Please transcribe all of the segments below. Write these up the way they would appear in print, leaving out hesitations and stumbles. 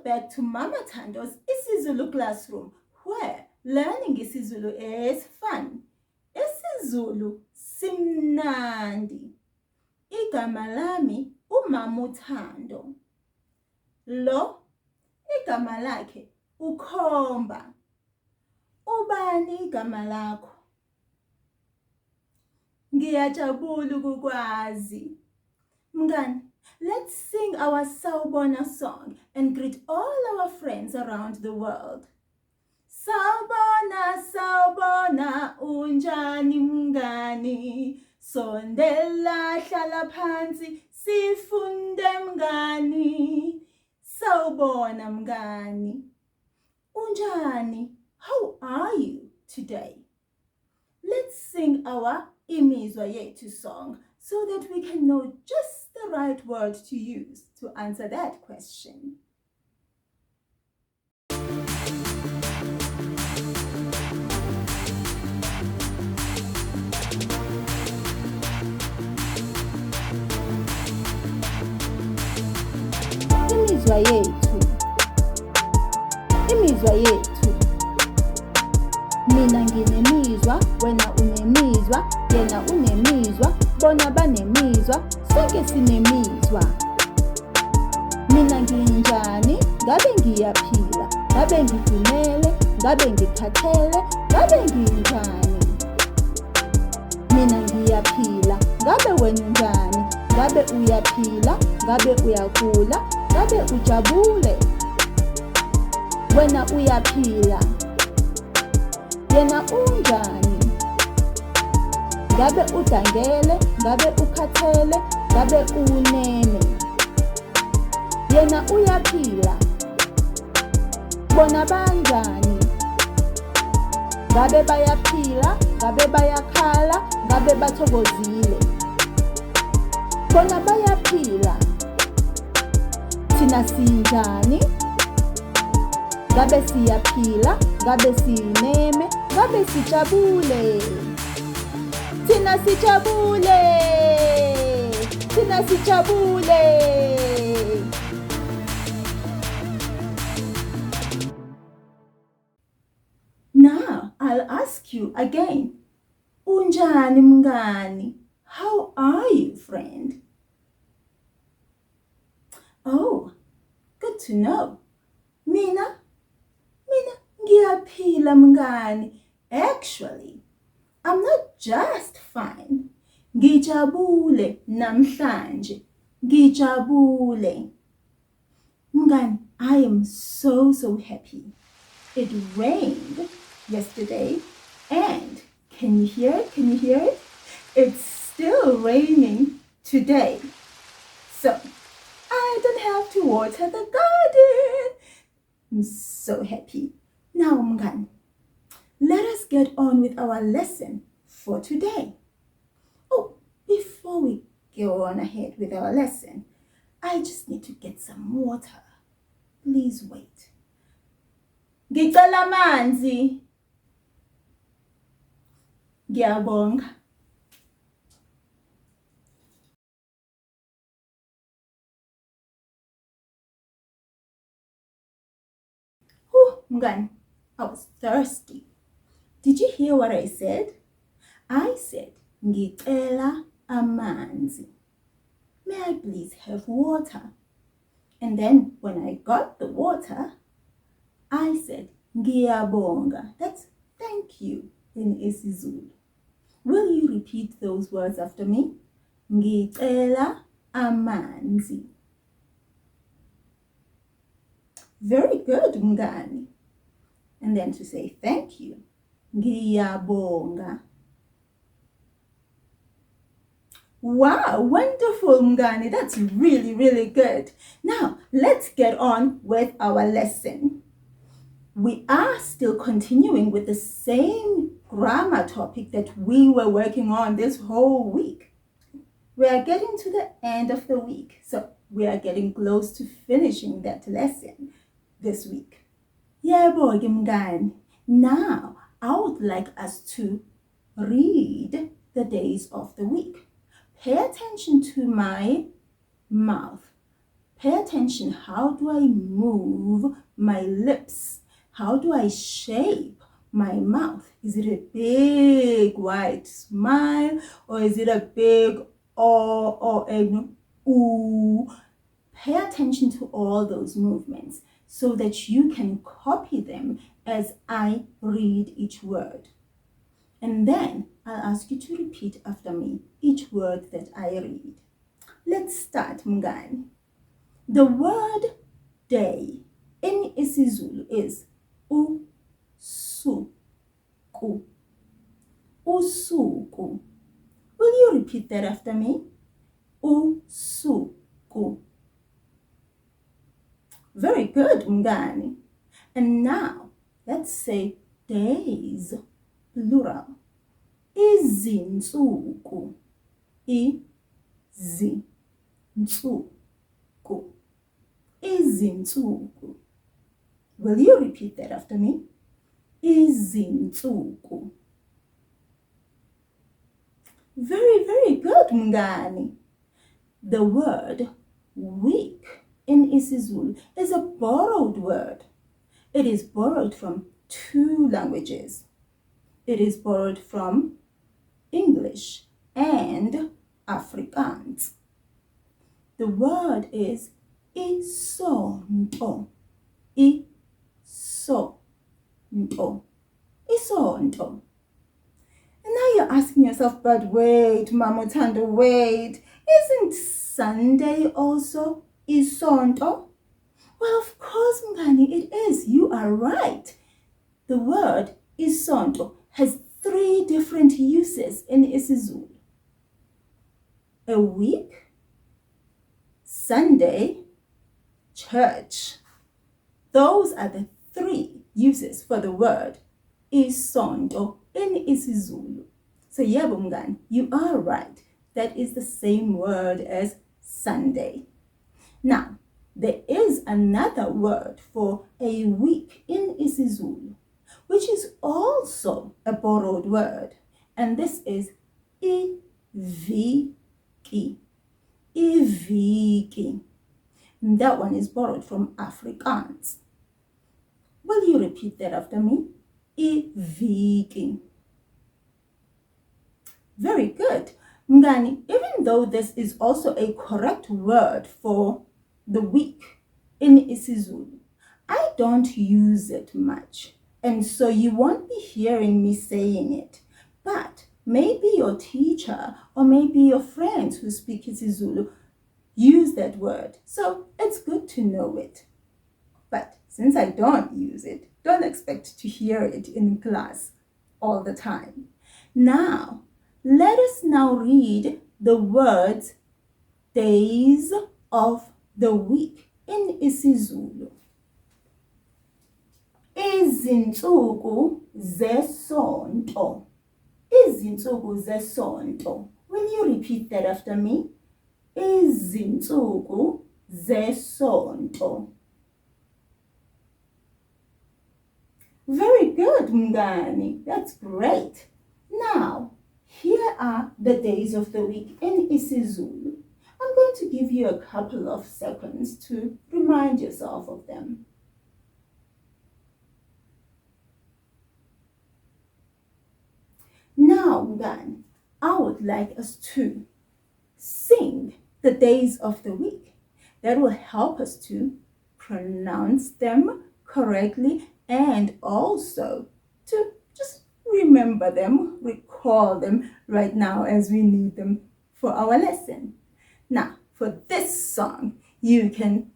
back to Mama Thando's isiZulu classroom, where learning isiZulu is fun. isiZulu simnandi. Igama lami uMama Thando. Lo igama lakhe ukhomba. Ubani igama lakho? Ngiyajabula ukukwazi. Mngani, let's sing our Sawubona song and greet all our friends around the world. Sawubona, sawubona, unjani mngani? Sondela hlala phansi, sifunde mngani. Sawubona mngani. Unjani? How are you today? Let's sing our imizwa yethu song so that we can know just the right word to use to answer that question. Imizwa yethu. Imizwa yethu. Mina nginemizwa, wena unemizwa, yena unemizwa, bona banemizwa, sonke sinemizwa. Mina nginjani, ngabe ngiyaphila, ngabe ngidumele, ngabe ngikhathele, ngabe nginjani. Mina ngiyaphila, ngabe wena unjani, ngabe uyaphila, ngabe uyagula, ngabe ujabule. Wena uyaphila. Yena unjani? Ngabe udangele, ngabe ukhathele, ngabe unene. Yena uyaphila. Bona banjani? Ngabe bayaphila, ngabe bayakhala, ngabe bathokozile. Bona bayaphila. Thina sinjani? Ngabe siyaphila, ngabe sineme, ngabe sijabule. Thina sijabule. Thina sijabule. Now, I'll ask you again. Unjani mngani? How are you, friend? Oh, good to know. Mina ngiyaphila mngani. Actually, I'm not just fine. Ngijabule namhlanje. Ngijabule. Mngani, I am so happy. It rained yesterday and can you hear it? Can you hear it? It's still raining today. So, I don't have to water the garden. I'm so happy. Now, mngani, let us get on with our lesson for today. Oh, before we go on ahead with our lesson, I just need to get some water. Please wait. Ngicela amanzi. Ngiyabonga. Mngani, I was thirsty. Did you hear what I said? I said, ngicela amanzi. May I please have water? And then when I got the water, I said, ngiyabonga. That's thank you in isiZulu. Will you repeat those words after me? Ngicela amanzi. Very good, mngani. And then to say thank you, ngiyabonga. Wow, wonderful, mngani. That's really good. Now, let's get on with our lesson. We are still continuing with the same grammar topic that we were working on this whole week. We are getting to the end of the week, so we are getting close to finishing that lesson this week. Yebo ke mngani. Now, I would like us to read the days of the week. Pay attention to my mouth. Pay attention. How do I move my lips? How do I shape my mouth? Is it a big wide smile, or is it a big or a ooh? Pay attention to all those movements so that you can copy them as I read each word. And then I'll ask you to repeat after me each word that I read. Let's start, Mngani. The word day in isiZulu is usuku. Usuku. Will you repeat that after me? Usuku. Very good, Mngani. And now, let's say days, plural. Izinsuku. Izinsuku. Izinsuku. Will you repeat that after me? Izinsuku. Very, very good, Mngani. The word week in isiZulu is a borrowed word. It is borrowed from two languages. It is borrowed from English and Afrikaans. The word is isonto. Isonto. Isonto. And now you're asking yourself, but wait, Mama Thando, wait. Isn't Sunday also isonto? Well, of course, Mngani, it is. You are right. The word isonto has 3 different uses in isiZulu. A week, Sunday, church. Those are the 3 uses for the word isonto in isiZulu. So yebo mngani, you are right. That is the same word as Sunday. Now, there is another word for a week in isiZulu, which is also a borrowed word, and this is iviki. Iviki. That one is borrowed from Afrikaans. Will you repeat that after me? Iviki. Very good. Mngani, even though this is also a correct word for the week in isiZulu, I don't use it much. And so you won't be hearing me saying it. But maybe your teacher or maybe your friends who speak isiZulu use that word. So it's good to know it. But since I don't use it, don't expect to hear it in class all the time. Now, let us now read the words days of the week in isiZulu. Izinsuku zesonto. Izinsuku zesonto. Will you repeat that after me? Izinsuku zesonto. Very good, Mngani. That's great. Now, here are the days of the week in isiZulu. I'm going to give you a couple of seconds to remind yourself of them. Now, Mngani, I would like us to sing the days of the week. That will help us to pronounce them correctly and also to just remember them, recall them right now as we need them for our lesson. Now, for this song, you can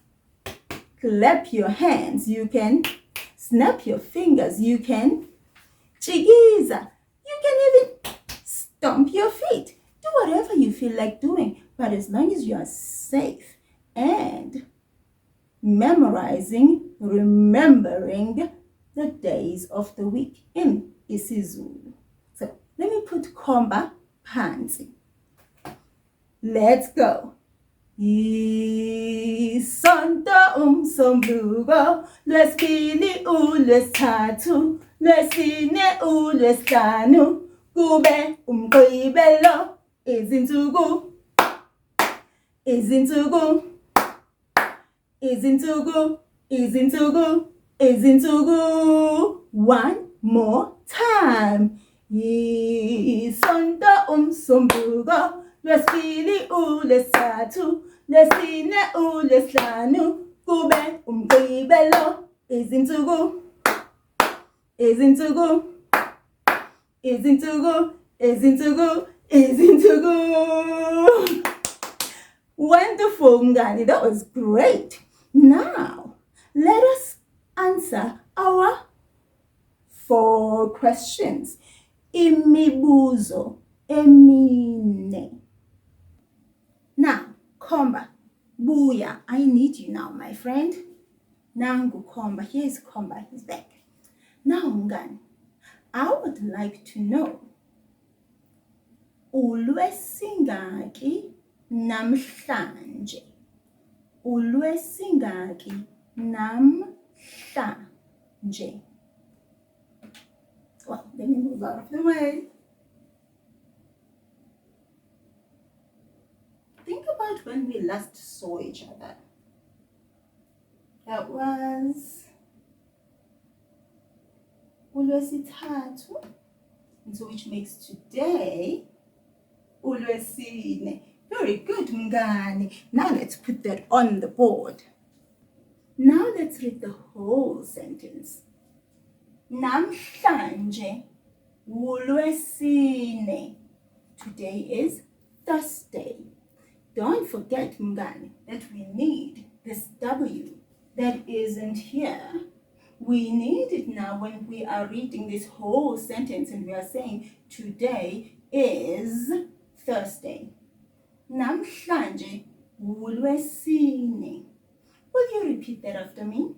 clap your hands, you can snap your fingers, you can chigiza, you can even stomp your feet. Do whatever you feel like doing, but as long as you are safe and remembering the days of the week in isiZulu. So let me put komba phansi. Let's go. Isonto umsombuluko, lwesibili uLwesithathu, lwesine uLwesihlanu, kube umgqibelo, izinsuku izinsuku, izinsuku, izinsuku. One more time. Isonto, umsombuluko, lwesibili, uLwesithathu, lwesine, uLwesihlanu, kube uMgqibelo. Izinsuku, izinsuku, izinsuku, izinsuku, izinsuku. Wonderful, Mngani. That was great. Now, let us answer our 4 questions. Imibuzo emine. Now, Komba, Buya, I need you now, my friend. Nangu Komba. Here's Komba. He's back. Now, Mngani, I would like to know, uLwesingaki namhlanje? uLwesingaki namhlanje? Well, let me move out of the way. Think about when we last saw each other. That was uLwesithathu, and so which makes today uLwesine. Very good, Mngani. Now let's put that on the board. Now let's read the whole sentence. Namhlanje uLwesine. Today is Thursday. Don't forget, Mngani, that we need this W that isn't here. We need it now when we are reading this whole sentence and we are saying today is Thursday. Namhlanje uLwesine. Will you repeat that after me?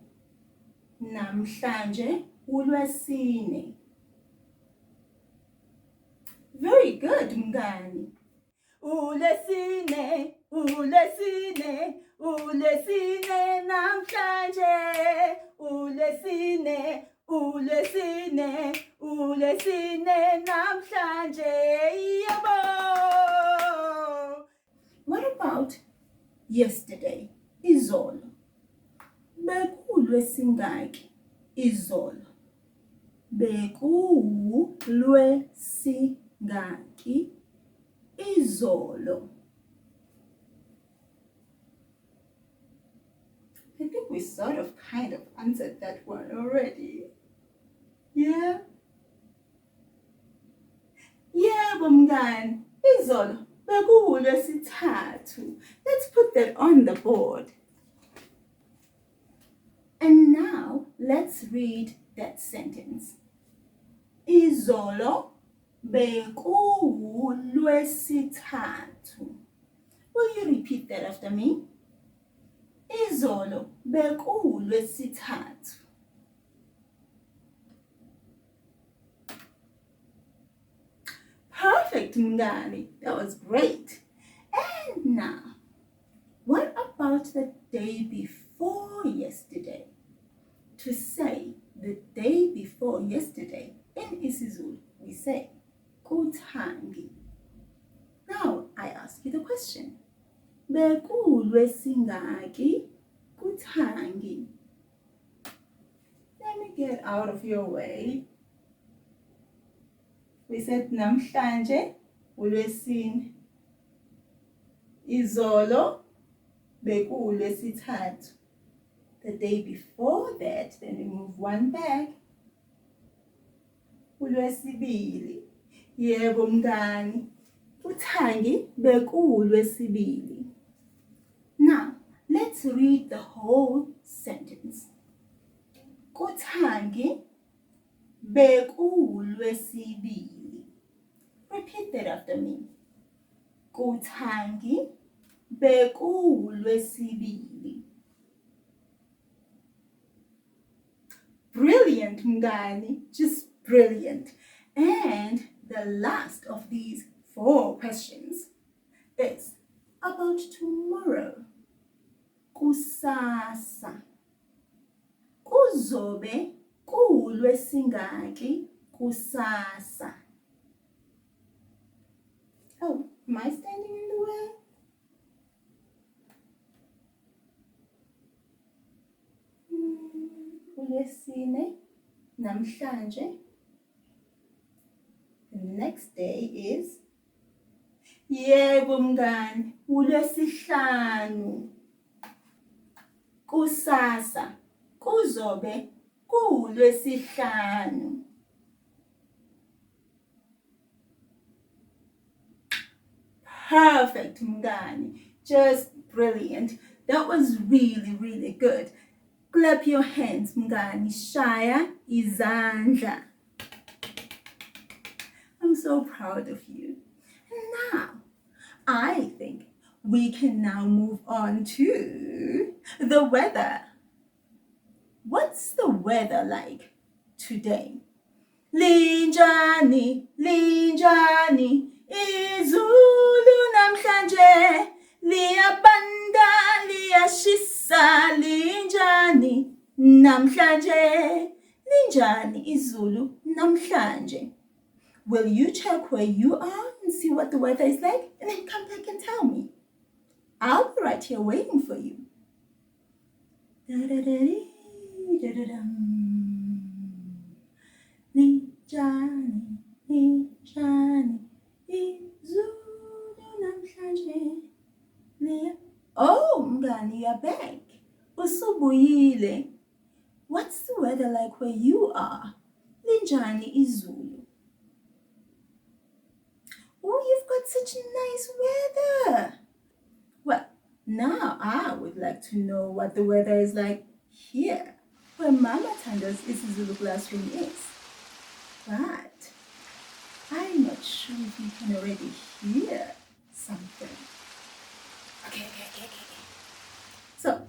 Namhlanje uLwesine. Very good, Mngani. uLwesine, uLwesine, uLwesine namhlanje. uLwesine, uLwesine, uLwesine namhlanje. Yabo! What about yesterday? Izolo. BekuLwesingaki? Izolo. BekuLwesingaki? Izolo. I think we sort of kind of answered that one already. Yeah? Yeah, Mngani. Izolo. BekuLwesithathu. Let's put that on the board. And now let's read that sentence. Izolo bekuLwesithathu. Will you repeat that after me? Izolo bekuLwesithathu. Perfect, Mngani. That was great. And now, what about the day before yesterday? To say the day before yesterday in isiZulu, we say kuthangi. Now I ask you the question. BekuLwesingaki kuthangi. Let me get out of your way. We said namhlanje uLwesine. Izolo bekuLwesithathu. The day before that, then we move one back. uLwesibili. Yebo Mngani. Kuthangi bekuLwesibili. Now, let's read the whole sentence. Kuthangi bekuLwesibili. Repeat that after me. Kuthangi bekuLwesibili. Brilliant, Mngani. Just brilliant. And the last of these 4 questions is about tomorrow. Kusasa. Kuzobe kuLwesingaki kusasa. Oh, am I standing in the way? uLwesine namhlanje. The next day is yebo mngani, uLwesihlanu. Kusasa kuzobe kuLwesihlanu. Perfect mngani, just brilliant. That was really, really good. Clap your hands mngani, shaya izandla. I'm so proud of you. Now, I think we can now move on to the weather. What's the weather like today? Linjani, linjani, izulu namhlanje, liyabanda, liyashisa, linjani, namhlanje, linjani, izulu namhlanje. Will you check where you are and see what the weather is like, and then come back and tell me? I'll be right here waiting for you. Linjani, linjani, izulu namhlanje. Oh, mngani, you're back. Usubuyile. What's the weather like where you are? Linjani, izulu. Oh, you've got such nice weather. Well, now I would like to know what the weather is like here, where Mama Thando's isiZulu classroom is. But I'm not sure if you can already hear something. Okay. So,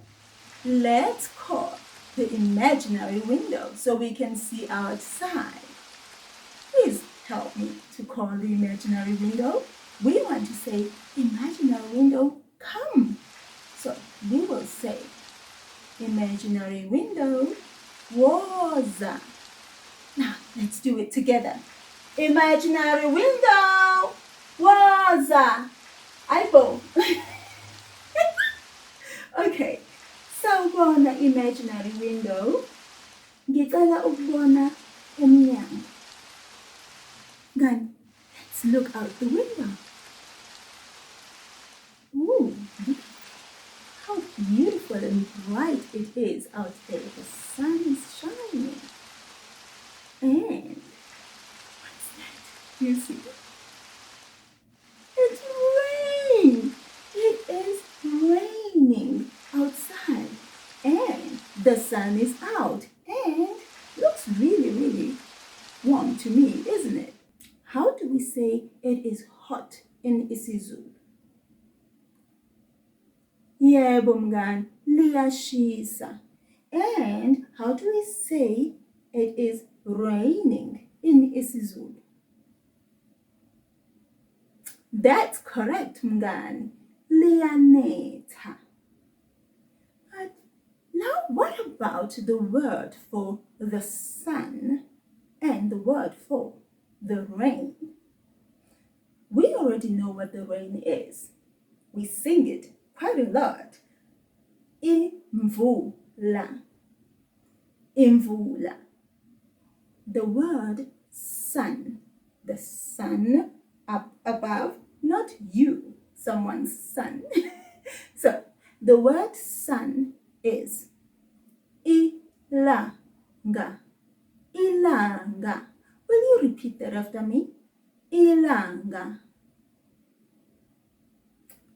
let's call the imaginary window so we can see outside. Please help me to call the imaginary window. We want to say, imaginary window, come. So we will say, imaginary window, woza. Now let's do it together. Imaginary window, woza. Aibo. Okay, sawubona imaginary window. Ngicela ukubona emnyango. Then let's look out the window. Ooh, look how beautiful and bright it is out there. The sun is shining. And what's that? You see? It's rain. It is raining outside. And the sun is out. And looks really, really warm to me, isn't it? How do we say it is hot in isiZulu? Yebo mngani, liyashisa. And how do we say it is raining in isiZulu? That's correct mngani, liyanetha. But now what about the word for the sun and the word for the rain? We already know what the rain is. We sing it quite a lot. Imvula. Imvula. The word sun. The sun up above, not you, someone's son. So the word sun is ilanga. Ilanga. Will you repeat that after me? Ilanga.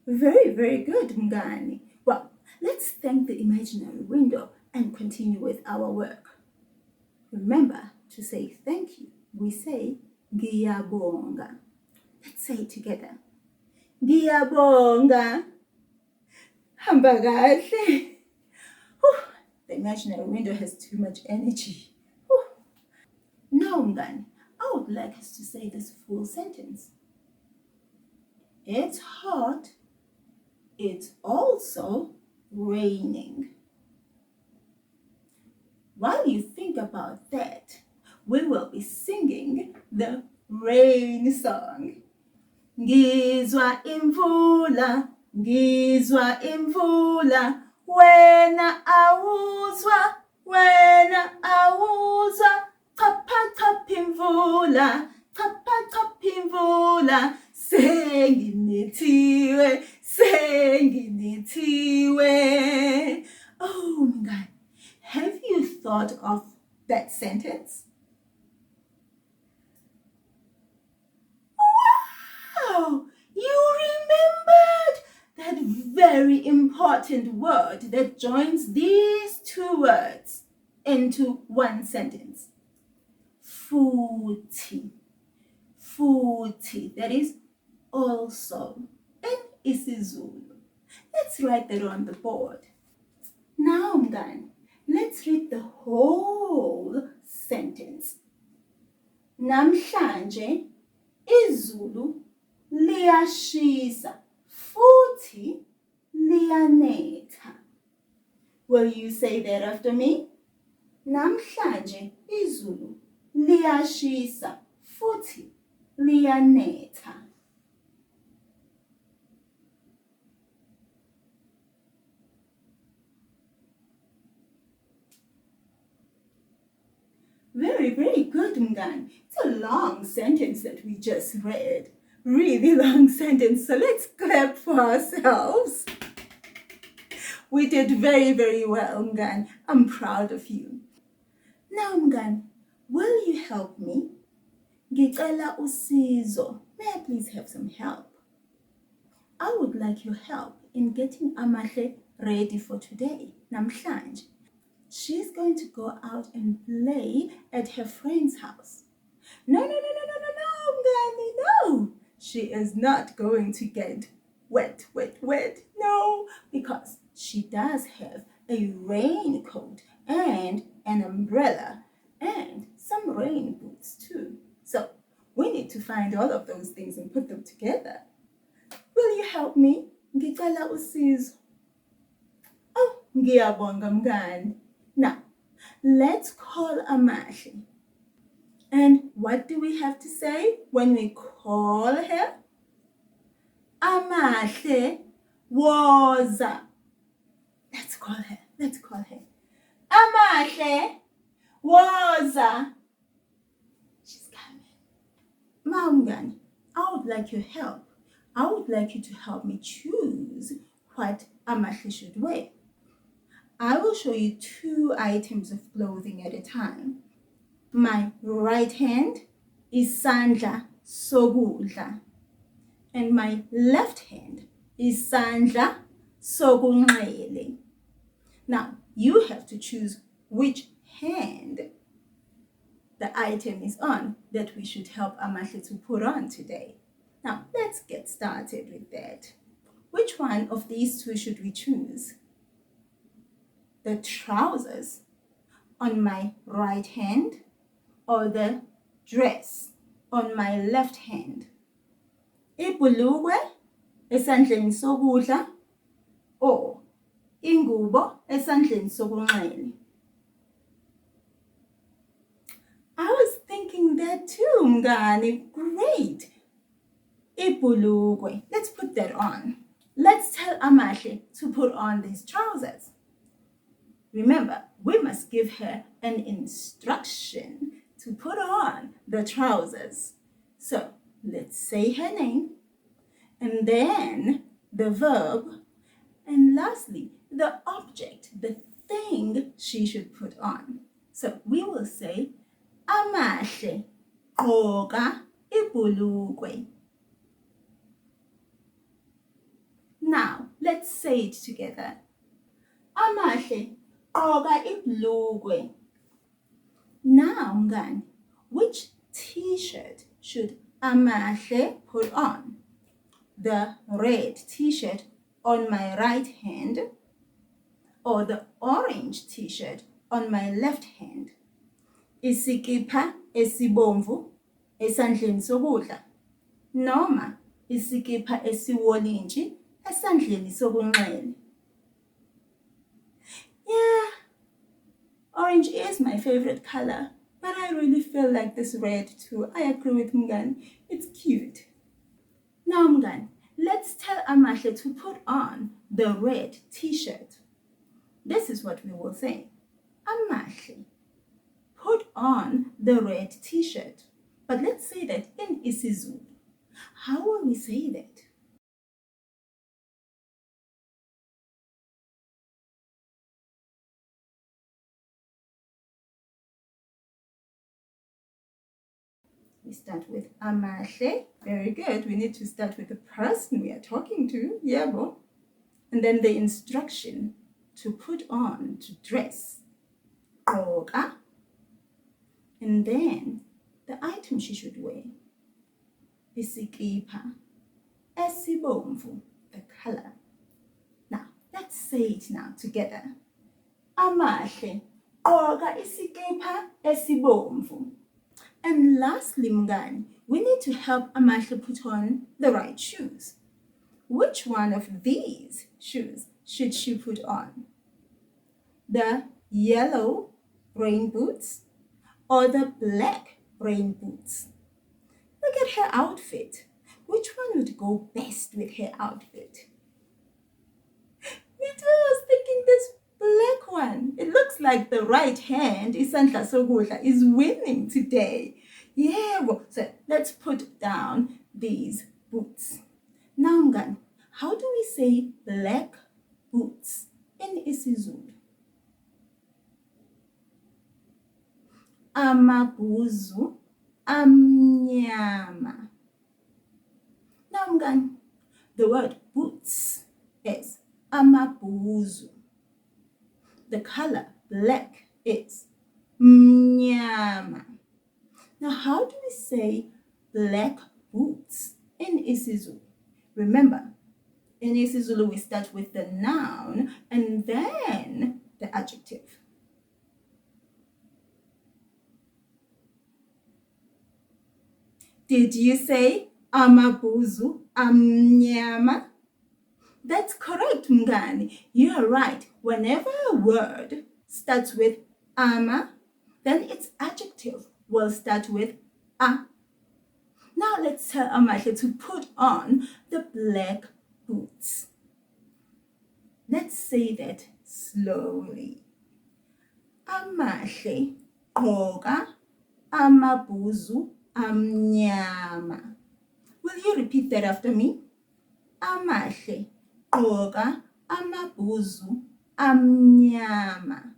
Very, very good, mngani. Well, let's thank the imaginary window and continue with our work. Remember to say thank you. We say ngiyabonga. Let's say it together. Ngiyabonga. Hamba kahle. The imaginary window has too much energy. Now, mngani, I would like us to say this full sentence. It's hot. It's also raining. While you think about that, we will be singing the rain song. Ngizwa imvula, ngizwa imvula, wena awuzwa Wena awuzwa chapha chapha imvula, chapha chapha imvula, senginethiwe, senginethiwe. Oh my God, have you thought of that sentence? Wow, you remembered that very important word that joins these two words into one sentence. Futhi. Futhi. That is also in isiZulu. Let's write that on the board. Now, mngani, let's read the whole sentence. Namhlanje izulu liyashisa futhi liyanetha. Will you say that after me? Namhlanje izulu liyashisa futhi liyanetha. Very, very good, mngani. It's a long sentence that we just read. Really long sentence, so let's clap for ourselves. We did very, very well, mngani. I'm proud of you. Now, mngani, will you help me? Ngicela usizo. May I please have some help? I would like your help in getting Amashi ready for today, namhlanje. She's going to go out and play at her friend's house. No, mngani, no. She is not going to get wet. No, because she does have a raincoat and an umbrella and some rain boots too. So we need to find all of those things and put them together. Will you help me? Ngicela usizo. Oh, ngiyabonga mngani. Now, let's call Amashi. And what do we have to say when we call her? Amashi woza. Let's call her. Amashi woza. She's coming. Mngani, I would like your help. I would like you to help me choose what Amashi should wear. I will show you 2 items of clothing at a time. My right hand is sandla sokudla, and my left hand is sandla sokunxele. Now, you have to choose which hand the item is on that we should help Amashi to put on today. Now, let's get started with that. Which one of these 2 should we choose? The trousers on my right hand or the dress on my left hand? Ibhulukwe esandleni sokudla or ingubo esandleni sokunxele? I was thinking that too, mngani. Great. Ibhulukwe. Let's put that on. Let's tell Amashi to put on these trousers. Remember, we must give her an instruction to put on the trousers. So let's say her name, and then the verb, and lastly, the object, the thing she should put on. So we will say, Amashi gqoka ibhulukwe. Now, let's say it together. Amashi gqoka ibhulukwe. Now, mngani, which t-shirt should Amashi put on? The red t-shirt on my right hand or the orange t-shirt on my left hand? Isikipha esibomvu esandleni sokudla noma isikipha esiwolintshi esandleni sokunxele? Yeah, orange is my favorite color, but I really feel like this red too. I agree with mngani. It's cute. Now, mngani, let's tell Amashi to put on the red t-shirt. This is what we will say. Amashi, put on the red t-shirt. But let's say that in isiZulu. How will we say that? We start with Amashi. Very good. We need to start with the person we are talking to. Yebo. And then the instruction to put on, to dress. Gqoka. And then the item she should wear. Isikipha esibomvu, the color. Now, let's say it now together. Amahle, gqoka isikipha esibomvu. And lastly, mngani, we need to help Amahle put on the right shoes. Which one of these shoes should she put on? The yellow rain boots or the black rain boots? Look at her outfit. Which one would go best with her outfit? Me too, I was thinking this black one. It looks like the right hand, isandla sokudla, is winning today. Yeah, well, so let's put down these boots. Now, mngani, how do we say black boots in isiZulu? Amabhuzu amnyama. Now, mngani, the word boots is amabhuzu. The color black is mnyama. Now, how do we say black boots in isiZulu? Remember, in isiZulu we start with the noun and then the adjective. Did you say amabhuzu amnyama? That's correct, mngani. You are right. Whenever a word starts with ama, then its adjective will start with a. Now let's tell Amahle to put on the black boots. Let's say that slowly. Amahle, gqoka amabhuzu amnyama. Will you repeat that after me? Amahle, gqoka amabhuzu amnyama.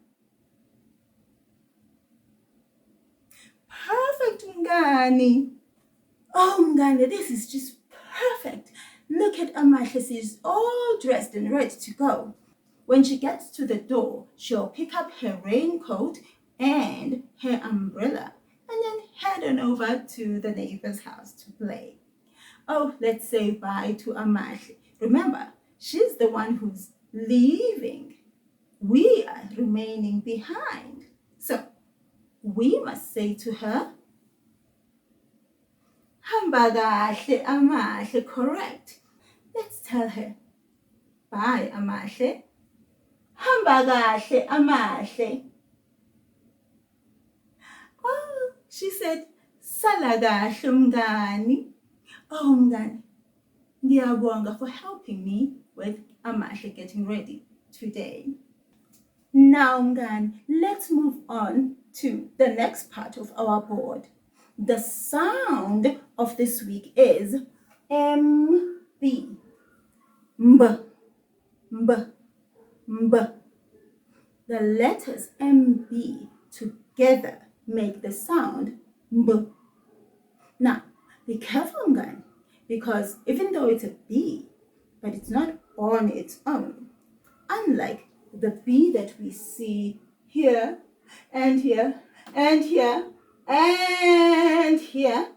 Perfect, mngani. Oh, mngani, this is just perfect. Look at Amahle, she's all dressed and ready to go. When she gets to the door, she'll pick up her raincoat and her umbrella and then head on over to the neighbor's house to play. Oh, let's say bye to Amahle. Remember, she's the one who's leaving. We are remaining behind. So, we must say to her, hamba kahle Amahle, correct. Let's tell her, bye Amahle. Hamba kahle Amahle. Oh, she said, sala kahle mngani. Oh, mngani, ngiyabonga for helping me with Amahle getting ready today. Now, mngani, let's move on to the next part of our board. The sound of this week is MB. Mb, mb, mb. The letters MB together make the sound mb. Now, be careful, mngani, because even though it's a B, but it's not on its own, unlike the B that we see here and here and here and here,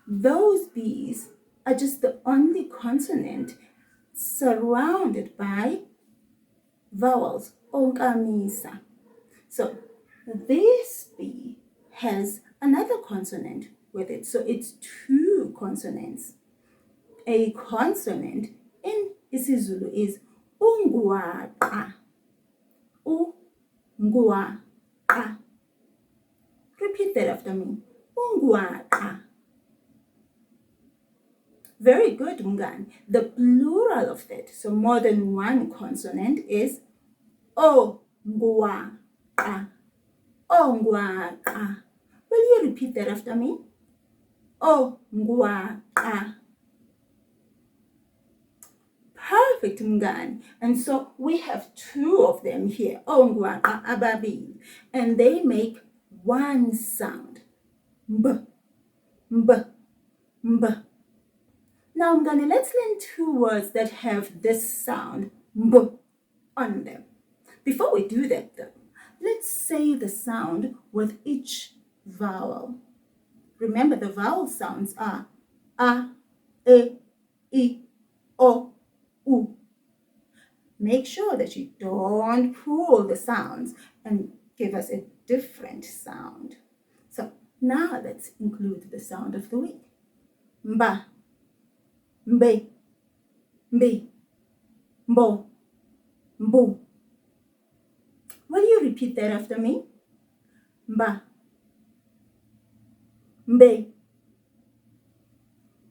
those B's are just the only consonant surrounded by vowels, onkamisa. So this B has another consonant with it. So it's two consonants. A consonant in isiZulu is ungwaqa. Ungwaqa. Repeat that after me. Ungwaqa. Very good, mngani. The plural of that, so more than one consonant, is ongwa. ongwaqa, ongwaqa. Will you repeat that after me? Ongwaqa. Perfect, mngani. And so we have two of them here, ongwaqa ababili, and they make one sound, mb, mb, mb. Now, mngani, let's learn two words that have this sound, mb, on them. Before we do that, though, let's say the sound with each vowel. Remember, the vowel sounds are a, e, I, o, u. Make sure that you don't pull the sounds and give us a different sound. So now let's include the sound of the week. Mba, mbe, mbi, mbo, mbu. Will you repeat that after me? Mba, mbe,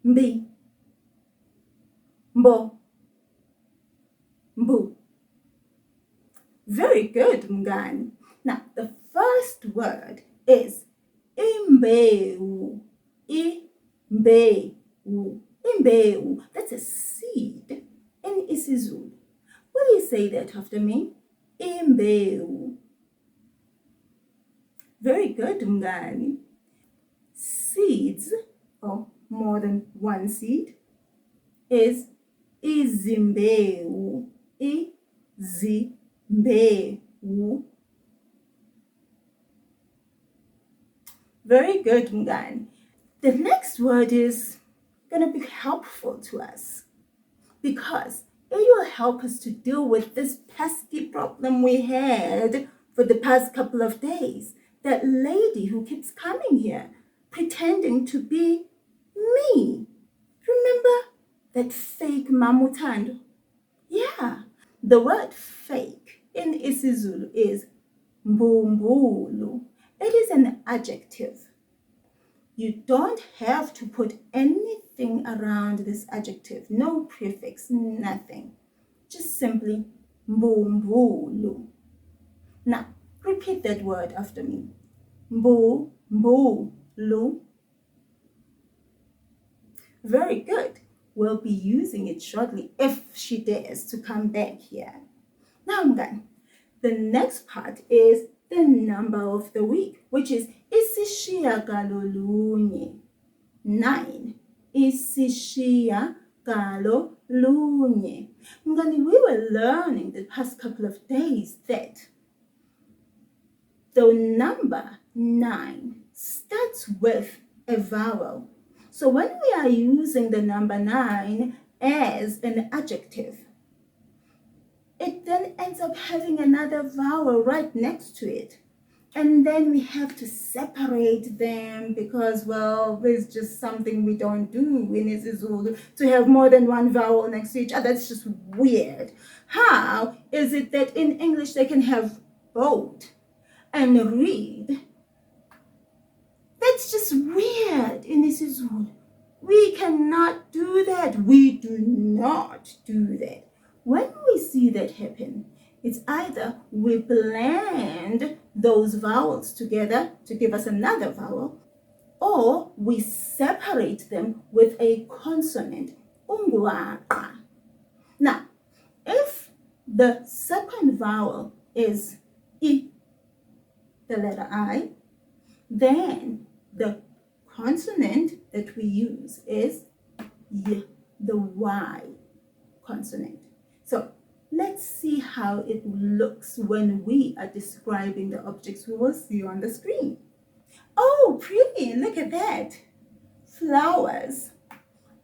mbi, mbo, mbu. Very good, mngani. Now, the first word is imbewu. Imbewu. Imbewu. That's a seed in isiZulu. Will you say that after me? Imbewu. Very good, mngani. Seeds, or more than one seed, is izimbewu. Izimbewu. Very good, mngani. The next word is going to be helpful to us because it will help us to deal with this pesky problem we had for the past couple of days. That lady who keeps coming here pretending to be me. Remember that fake Mama Thando? Yeah, the word fake in isiZulu is mbumbulu. It is an adjective. You don't have to put anything around this adjective, no prefix, nothing. Just simply mbumbulu. Now, repeat that word after me. Mbumbulu. Very good. We'll be using it shortly if she dares to come back here. Now, mngani, the next part is the number of the week, which is isishiyagalolunye. 9. Isishiyagalolunye. Mngani, we were learning the past couple of days that the number 9 starts with a vowel. So when we are using the number 9 as an adjective, it then ends up having another vowel right next to it. And then we have to separate them because, well, there's just something we don't do in isiZulu to have more than one vowel next to each other. That's just weird. How is it that in English they can have boat and read? That's just weird in isiZulu. We cannot do that. We do not do that. When we see that happen, it's either we blend those vowels together to give us another vowel, or we separate them with a consonant, ungwaqa. Now, if the second vowel is I, the letter I, then the consonant that we use is Y, the Y consonant. So let's see how it looks when we are describing the objects we will see on the screen. Oh, pretty, look at that. Flowers.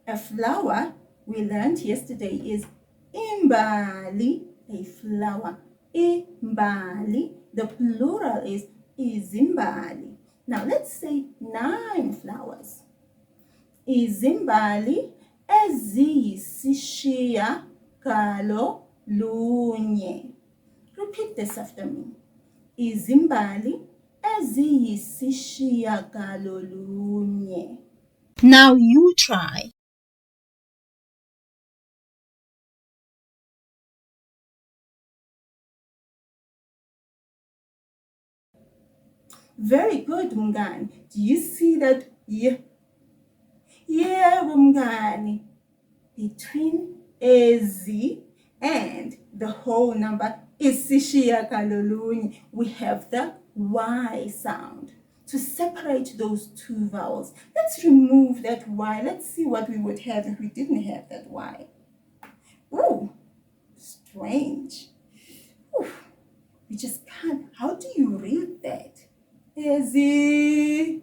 A flower, we learned yesterday, is imbali, a flower. Imbali, the plural is izimbali. Now let's say 9 flowers. Izimbali eziyisishiyagalolunye. Repeat this after me. Izimbali eziyisishiyagalolunye. Now you try. Very good, mngani. Do you see that? Yeah, mngani. Between ezi and the whole number isishiyagalolunye, we have the Y sound. To separate those two vowels, let's remove that Y. Let's see what we would have if we didn't have that Y. Ooh, strange. Ooh, we just can't. How do you read that? Ezi.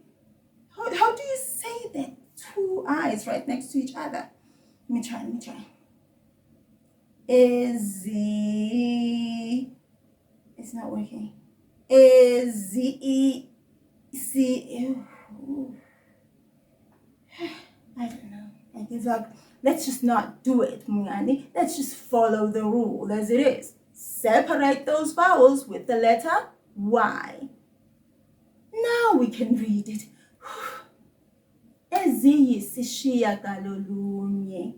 How do you say that? Two I's right next to each other. Let me try. Ezi. It's not working. Ezi. I don't know. I give up. Let's just not do it, mngani. Let's just follow the rule as it is. Separate those vowels with the letter Y. Now we can read it. Eziyisishiyagalolunye.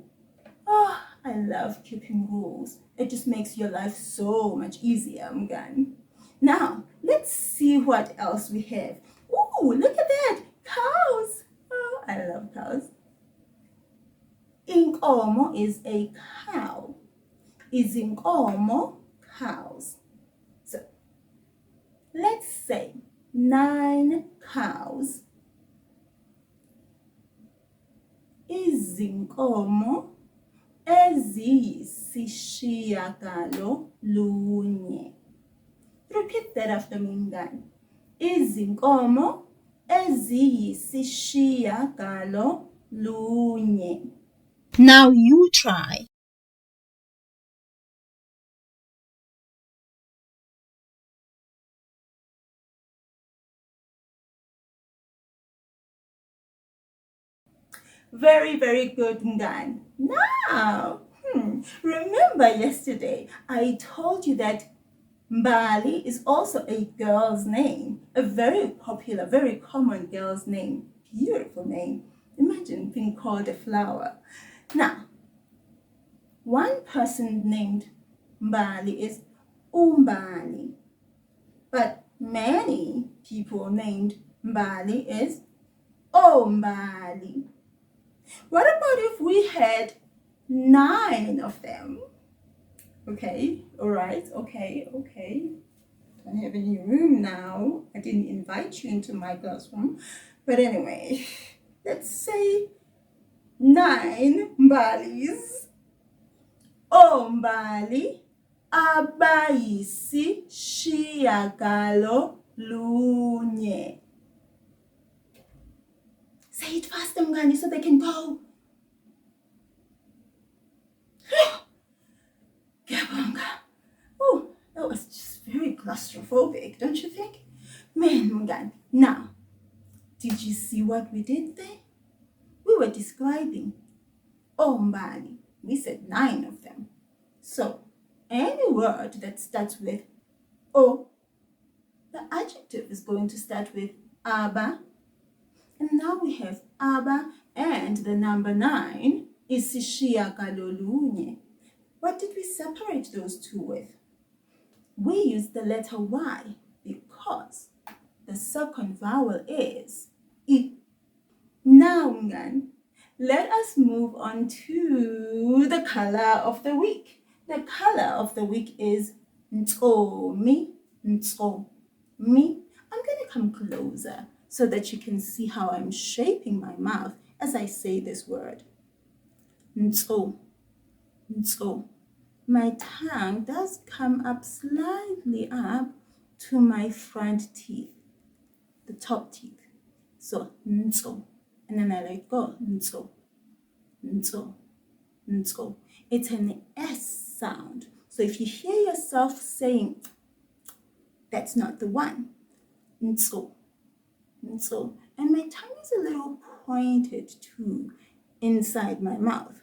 Oh, I love keeping rules. It just makes your life so much easier, mngani. Now, let's see what else we have. Ooh, look at that. Cows. Oh, I love cows. Inkomo is a cow. Izinkomo, cows. So, let's say 9 cows. Izinkomo eziyisishiyagalolunye. Repeat that after me, mngani. Izinkomo eziyisishiyagalolunye. Now you try. Very, very good, mngani. Now, remember yesterday I told you that Mbali is also a girl's name, a very popular, very common girl's name. Beautiful name. Imagine being called a flower. Now, one person named Mbali is uMbali, but many people named Mbali is oMbali. What about if we had 9 of them? Okay, all right, okay. Don't have any room now. I didn't invite you into my classroom. But anyway, let's say 9 Mbalis. Ombali abayisishiyagalolunye. Say it faster, mngani, so they can go. Oh, that was just very claustrophobic, don't you think? Man, mngani. Now, did you see what we did there? We were describing ombali. We said 9 of them. So, any word that starts with O, the adjective is going to start with aba. And now we have aba and the number 9 is isishiyagalolunye. What did we separate those two with? We use the letter Y because the second vowel is I. Now, mngani, let us move on to the color of the week. The color of the week is Nsomi. I'm going to come closer so that you can see how I'm shaping my mouth as I say this word. Nso. My tongue does come up slightly up to my front teeth, the top teeth. So, nso. And then I let go. Nso. It's an S sound. So if you hear yourself saying, that's not the one. Nso. And my tongue is a little pointed too inside my mouth.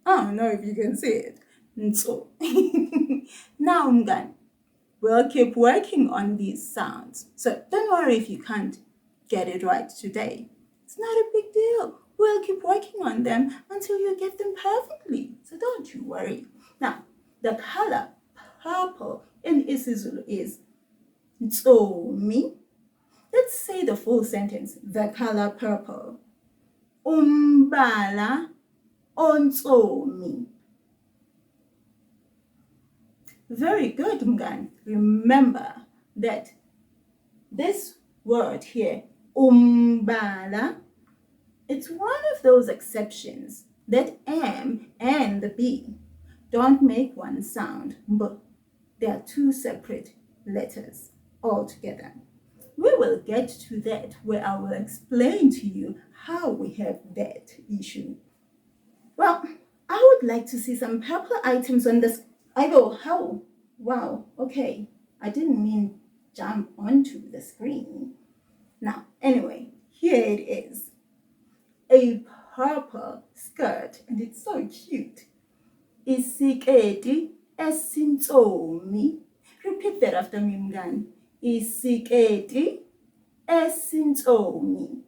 I don't know if you can see it. Nso. Now, mngani, we'll keep working on these sounds. So don't worry if you can't get it right today. It's not a big deal. We'll keep working on them until you get them perfectly. So don't you worry. Now, the color purple in isiZulu is Nsomi. Let's say the full sentence. The color purple. Umbala Nsomi. Very good, mngani. Remember that this word here, umbala, it's one of those exceptions that M and the B don't make one sound, but they are two separate letters altogether. We will get to that where I will explain to you how we have that issue. Well, I would like to see some purple items on this. How? Wow, okay. I didn't mean jump onto the screen. Now, anyway, here it is. A purple skirt, and it's so cute. Isiketi esinsomi. Repeat that after me, mngani. Isiketi esinsomi.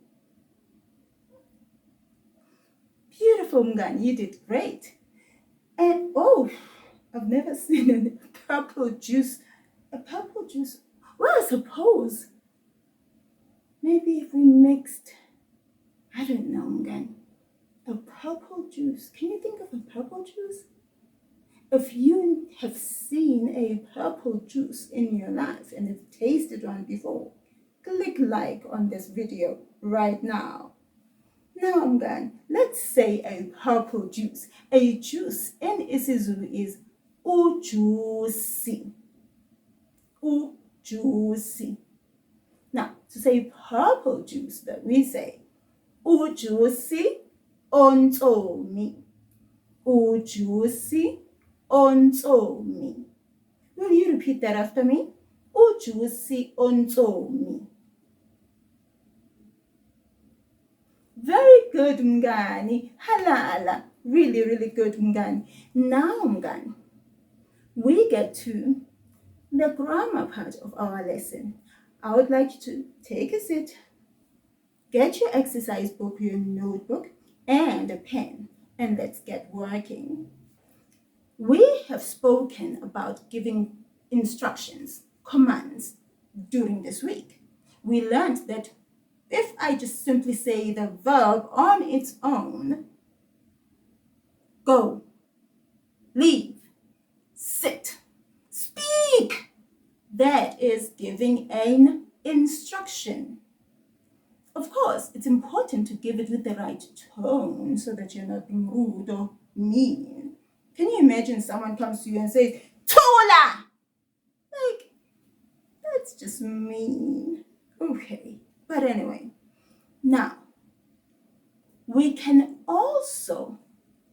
Beautiful, mngani. You did great. And oh, I've never seen a purple juice. A purple juice. Well, I suppose maybe if we mixed, I don't know, mngani, a purple juice. Can you think of a purple juice? If you have seen a purple juice in your life and have tasted one before, click like on this video right now. Now, mngani, let's say a purple juice. A juice in isiZulu is ujuicy. Ujuicy. Now, to say purple juice, that we say ujuicy Nsomi. Ujuicy Nsomi. Will you repeat that after me? Ujuicy Nsomi. Very good, mngani. Halala. Really, really good, mngani. Now, mngani, we get to the grammar part of our lesson. I would like you to take a seat, get your exercise book, your notebook, and a pen, and let's get working. We have spoken about giving instructions, commands during this week. We learned that if I just simply say the verb on its own, go, leave, sit, speak, that is giving an instruction. Of course, it's important to give it with the right tone so that you're not being rude or mean. Can you imagine someone comes to you and says, Tola? Like, that's just mean. Okay, but anyway, now, we can also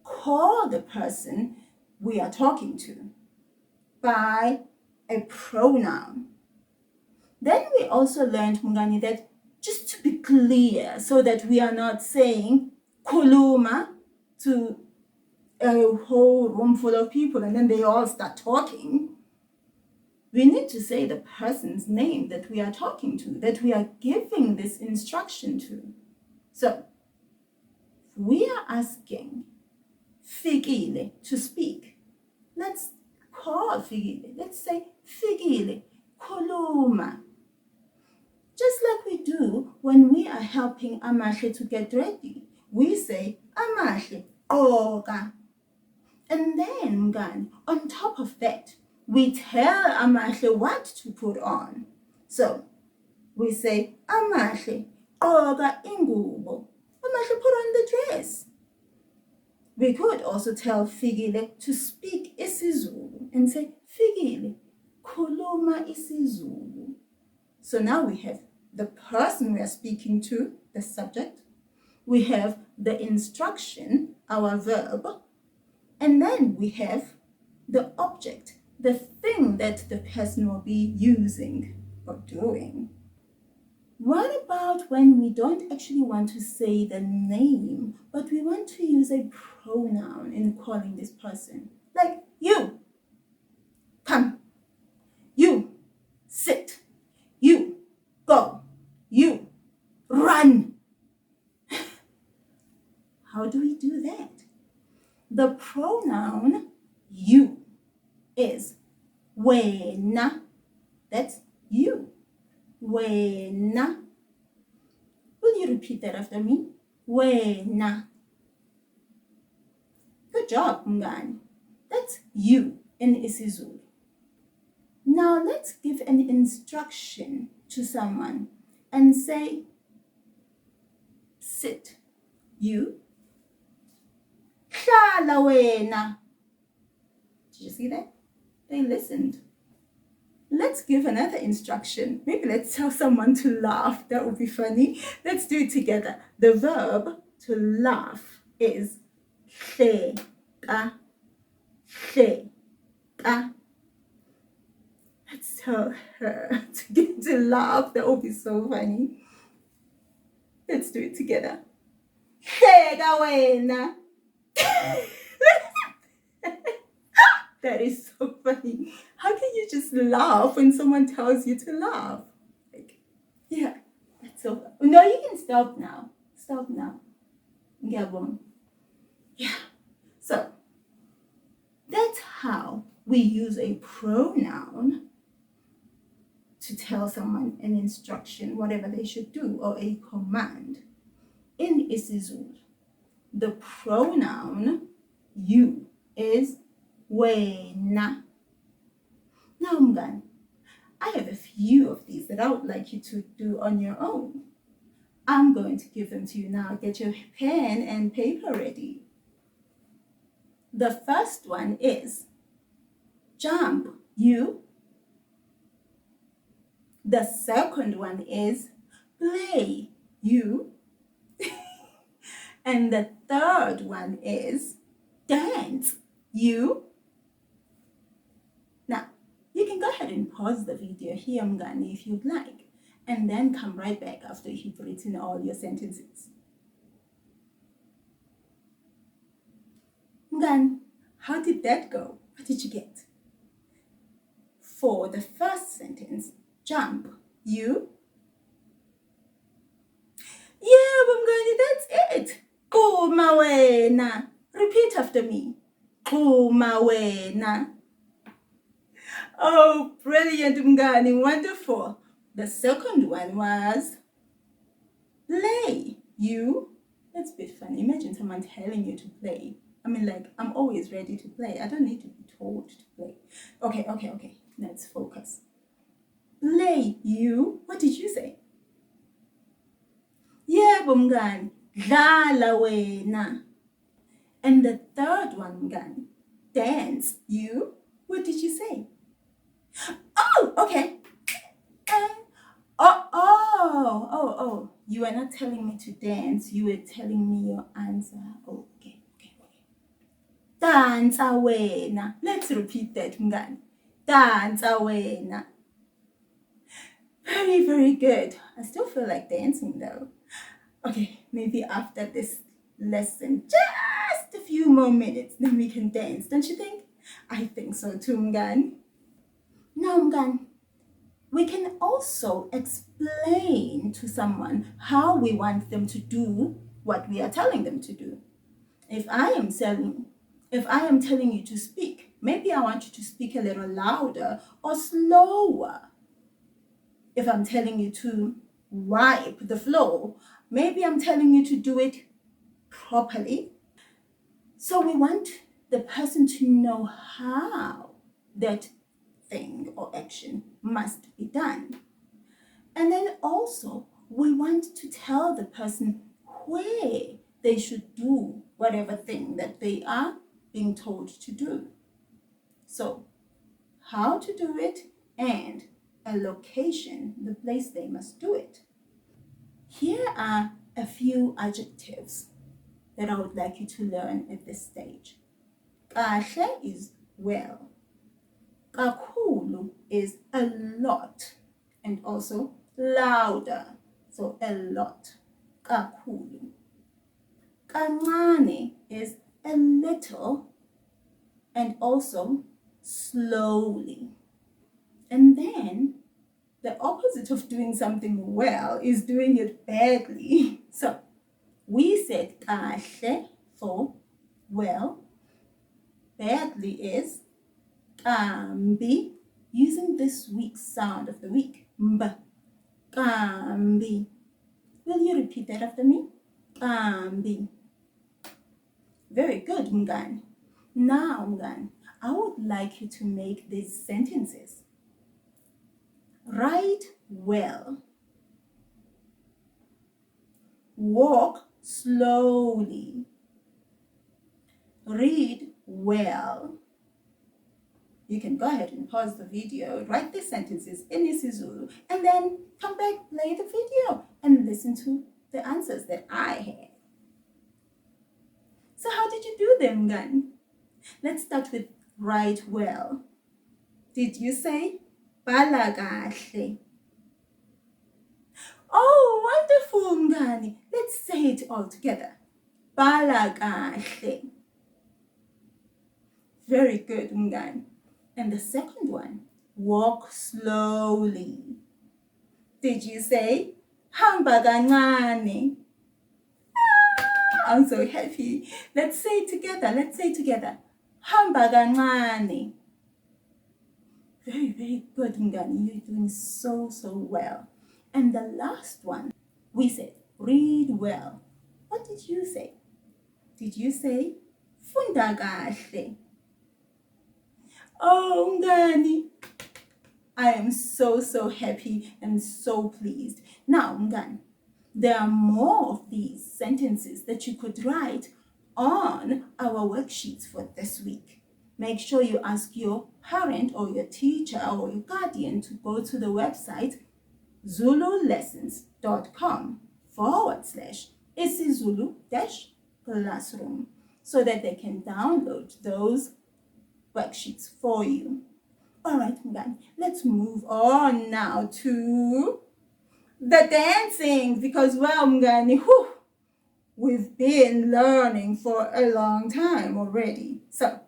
call the person we are talking to by a pronoun. Then we also learned, mngani, that just to be clear, so that we are not saying kuluma to a whole room full of people and then they all start talking, we need to say the person's name that we are talking to, that we are giving this instruction to. So, we are asking Fikile to speak. Let's call Fikile. Let's say Fikile, Kuluma. Just like we do when we are helping Amashi to get ready. We say Amashi, Oga. And then, mngani, on top of that, we tell Amashi what to put on. So, we say, Amashi, Oga ingubo. Amashi, put on the dress. We could also tell Fikile to speak isiZulu and say, Fikile, khuluma isiZulu. So now we have the person we are speaking to, the subject. We have the instruction, our verb. And then we have the object, the thing that the person will be using or doing. What about when we don't actually want to say the name, but we want to use a pronoun in calling this person? Like you, come, you, sit, you, go, you, run. How do we do that? The pronoun you is wena. That's you. Wena. you repeat that after me? Wena. Good job, mngani. That's you in isiZulu. Now let's give an instruction to someone and say, sit. You. Hlala wena. Did you see that? They listened. Let's give another instruction. Maybe let's tell someone to laugh. That would be funny. Let's do it together. The verb to laugh is hleka. Hleka. Let's tell her to get to laugh. That would be so funny. Let's do it together. Hleka wena. That is so funny. How can you just laugh when someone tells you to laugh? Like, yeah, that's so funny. No, you can stop now. Stop now. Yeah. So, that's how we use a pronoun to tell someone an instruction, whatever they should do, or a command. In isiZulu, the pronoun you is wena. Now, mngani, I have a few of these that I would like you to do on your own. I'm going to give them to you now. Get your pen and paper ready. The first one is jump, you. The second one is play, you. And the third one is dance, you. Now, you can go ahead and pause the video here, mngani, if you'd like, and then come right back after you've written all your sentences. Mngani, how did that go? What did you get? For the first sentence, jump, you. Yeah, mngani, that's it. Quma wena. Repeat after me. Quma wena. Oh, brilliant, mngani, wonderful. The second one was play, you. That's a bit funny. Imagine someone telling you to play. I mean, like, I'm always ready to play. I don't need to be told to play. Okay. Let's focus. Play, you. What did you say? Yeah, mngani. Dlala wena. And the third one, mngani. Dance, you. What did you say? Oh, okay. Oh. You were not telling me to dance. You were telling me your answer. Okay. Dansa wena. Let's repeat that, mngani. Dansa wena. Very, very good. I still feel like dancing though. Okay, maybe after this lesson, just a few more minutes, then we can dance, don't you think? I think so too, mngani. Now, mngani, we can also explain to someone how we want them to do what we are telling them to do. If I am telling you to speak, maybe I want you to speak a little louder or slower. If I'm telling you to wipe the floor, maybe I'm telling you to do it properly. So we want the person to know how that thing or action must be done. And then also, we want to tell the person where they should do whatever thing that they are being told to do. So, how to do it and a location, the place they must do it. Here are a few adjectives that I would like you to learn at this stage. Kahle is well. Kakhulu is a lot, and also louder, so a lot. Kakhulu. Kancane is a little, and also slowly. And then the opposite of doing something well is doing it badly. So we said kahle for well. Badly is kambi, using this week's sound of the week. Mb. Kambi. Will you repeat that after me? Qambi. Very good, mngani. Now, mngani, I would like you to make these sentences. Write well. Walk slowly. Read well. You can go ahead and pause the video, write these sentences in isiZulu, and then come back, play the video, and listen to the answers that I had. So how did you do them, mngani? Let's start with write well. Did you say bhala kahle? Oh, wonderful, mngani. Let's say it all together. Bhala kahle. Very good, mngani. And the second one, walk slowly. Did you say hamba kancane? I'm so happy. Let's say it together. Let's say it together. Hamba kancane. Very, very good, mngani. You're doing so well. And the last one, we said read well. What did you say? Did you say funda kahle? Oh, mngani, I am so happy and so pleased. Now, mngani, there are more of these sentences that you could write on our worksheets for this week. Make sure you ask your parent or your teacher or your guardian to go to the website zululessons.com/isiZulu-classroom so that they can download those worksheets for you. All right, mngani, let's move on now to the dancing because, well, mngani, we've been learning for a long time already. So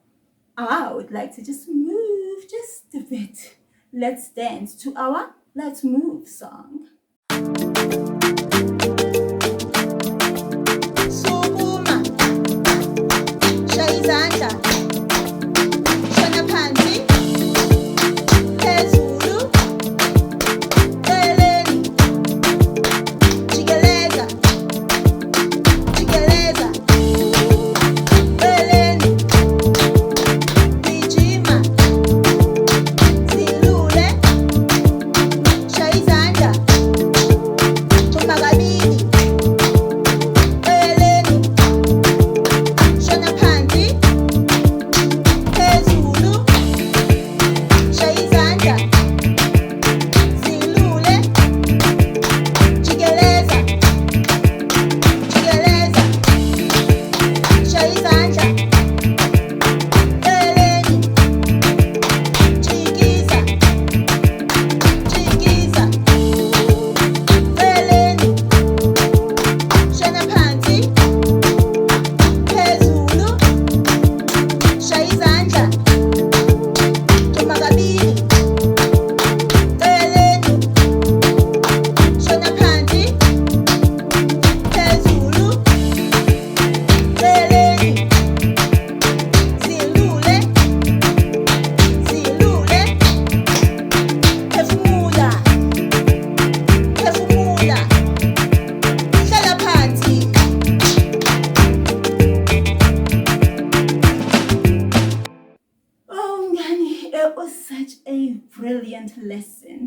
I would like to just move just a bit. Let's dance to our Let's Move song. Sukuma, shaya izandla, shona phansi, phezulu, celeni, jikeleza, jikeleza, celeni, gijima, zilule, shaya izandla, thumba kabili, celeni, shona phansi, phezulu, shaya izandla, zilule, jikeleza, jikeleza, shaya izandla, celeni, jikiza, jikiza, celeni, shona phansi, phezulu, shaya izandla, thumba kabili, celeni, shona phansi, phezulu, celeni, zilule, zilule, phefumula, phefumula, hlala phansi. Oh, mngani, it was such a brilliant lesson.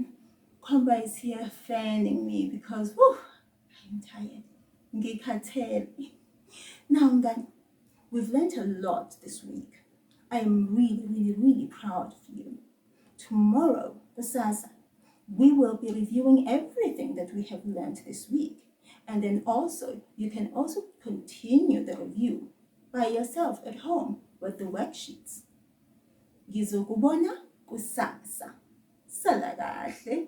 Komba is here fanning me because, I'm tired. Ngikhathele. Now, mngani, we've learned a lot this week. I am really proud of you. Tomorrow, kusasa, we will be reviewing everything that we have learned this week. And then also, you can also continue the review by yourself at home with the worksheets. Ngizokubona kusasa. Sala kahle.